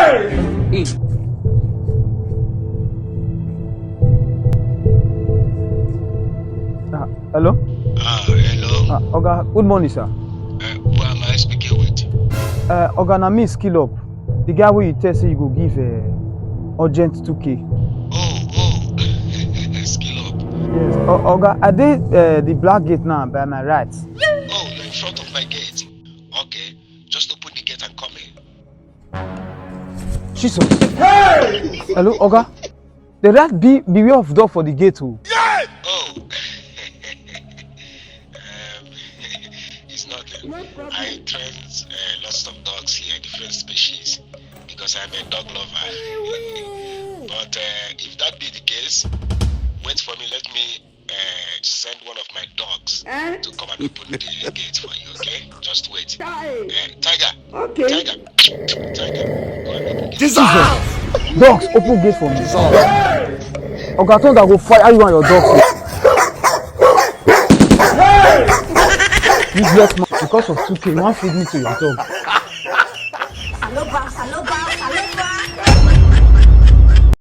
Hey! Hello? Hello. Oga, good morning, sir. Who am I speaking with? Oga, na me skill up. The guy where you tell say you go give urgent 2K. Oh, skill up. Yes. Oga, I did the black gate now by my right. Oh, you're in front of my gate. Okay, just open the gate and come in. Jesus. Hello, Oga. The rat beware of door for the gate. Oh. Oh, it's nothing. I train lots of dogs here, different species, because I'm a dog lover. But if that be the case, wait for me. Let me send one of my dogs to come and open the gate for you. Okay? Just wait. Tiger. Okay. Tiger. Tiger. Go and open the gate. Jesus. Dogs, open gate for me. Oga, Thunder go fire you and your dogs. Useless man, because of 2K, you want feed me to your dog. Saloba, saloba.